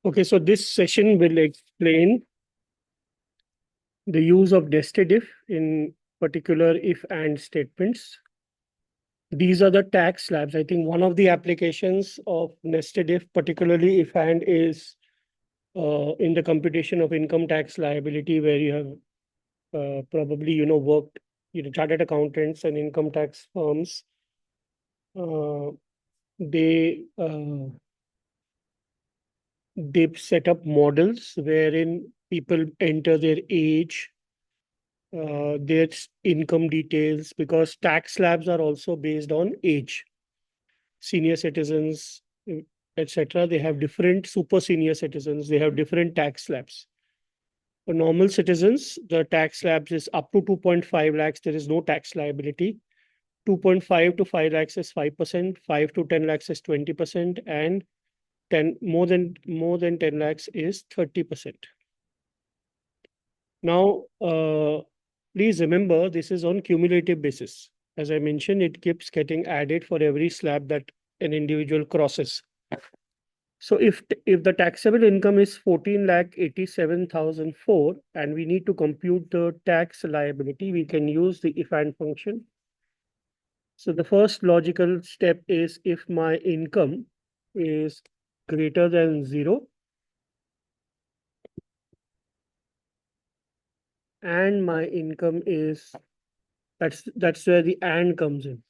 Okay, so this session will explain the use of nested if in particular if and statements. These are the tax slabs. I think one of the applications of nested if, particularly if and, is in the computation of income tax liability, where you have probably worked, chartered accountants and income tax firms. Uh, they they set up models wherein people enter their age, their income details, because tax slabs are also based on age. Senior citizens, etc., they have different, super senior citizens, they have different tax slabs. For normal citizens, the tax slabs is up to 2.5 lakhs. There is no tax liability. 2.5 to 5 lakhs is 5%, 5 to 10 lakhs is 20%, and 10 more than 10 lakhs is 30%. Now, please remember this is on cumulative basis. As I mentioned, it keeps getting added for every slab that an individual crosses. So if the taxable income is 14,87,004 and we need to compute the tax liability, we can use the if and function. So the first logical step is if my income is greater than 0 and my income is, that's where the and comes in,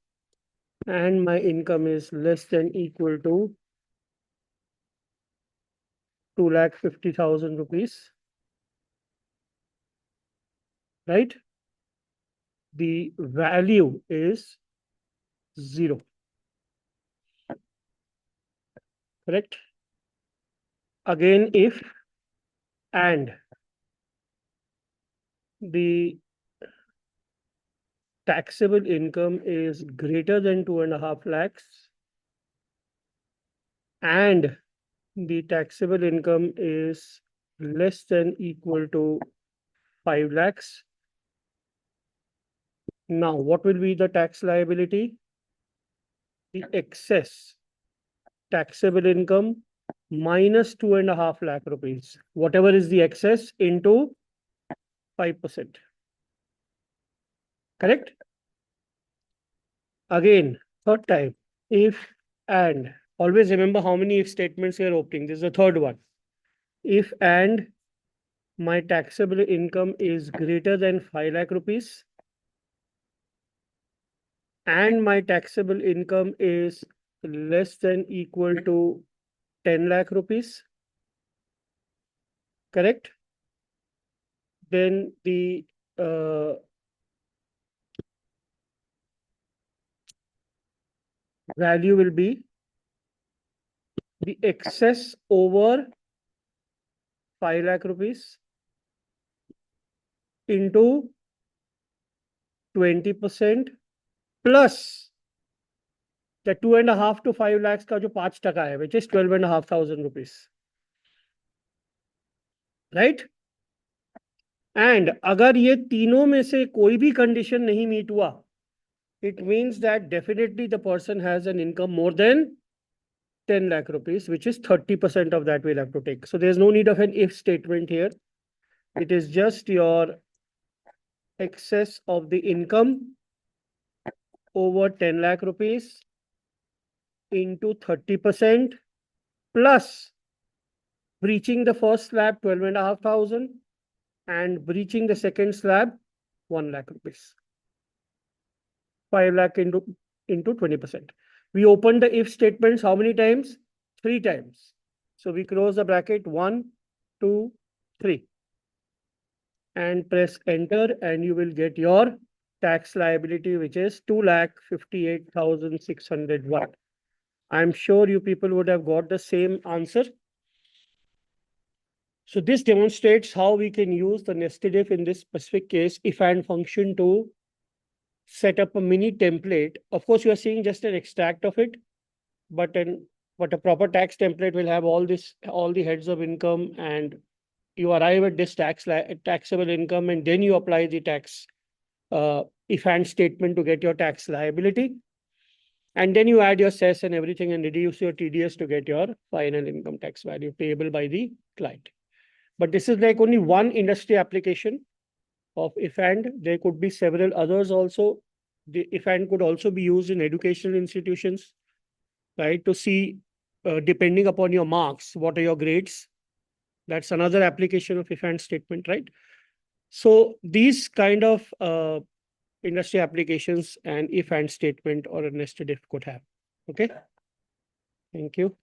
and my income is less than equal to 2,50,000 rupees, right? The value is 0, correct? Again, if and the taxable income is greater than 2.5 lakhs and the taxable income is less than equal to 5 lakhs. Now, what will be the tax liability? The excess taxable income minus 2.5 lakh rupees, whatever is the excess, into 5%. Correct? Again, third time, if and, always remember how many if statements you are opening. This is the third one. If and my taxable income is greater than 5 lakh rupees and my taxable income is less than equal to 10 lakh rupees, correct? Then the value will be the excess over 5 lakh rupees into 20% plus the 2.5 to 5 lakhs का जो 5% है, which is 12,500 rupees, right? And अगर ये तीनों में से कोई भी condition नहीं meet हुआ, it means that definitely the person has an income more than 10 lakh rupees, which is 30% of that we'll have to take. So there's no need of an if statement here. It is just your excess of the income over 10 lakh rupees into 30% plus breaching the first slab 12,500 and breaching the second slab 1 lakh rupees. 5 lakh into 20%. We opened the if statements how many times? 3 times. So we close the bracket 1, 2, 3 and press enter and you will get your tax liability, which is 2,58,601. I'm sure you people would have got the same answer. So this demonstrates how we can use the nested if in this specific case, if and function, to set up a mini template. Of course, you are seeing just an extract of it, but a proper tax template will have all the heads of income, and you arrive at this taxable income, and then you apply the tax if and statement to get your tax liability. And then you add your cess and everything and reduce your TDS to get your final income tax value payable by the client. But this is like only one industry application of if and. There could be several others also. The if and could also be used in educational institutions, right? To see, depending upon your marks, what are your grades? That's another application of if and statement, right? So these kind of industry applications and if and statement or a nested if could have. Okay. Thank you.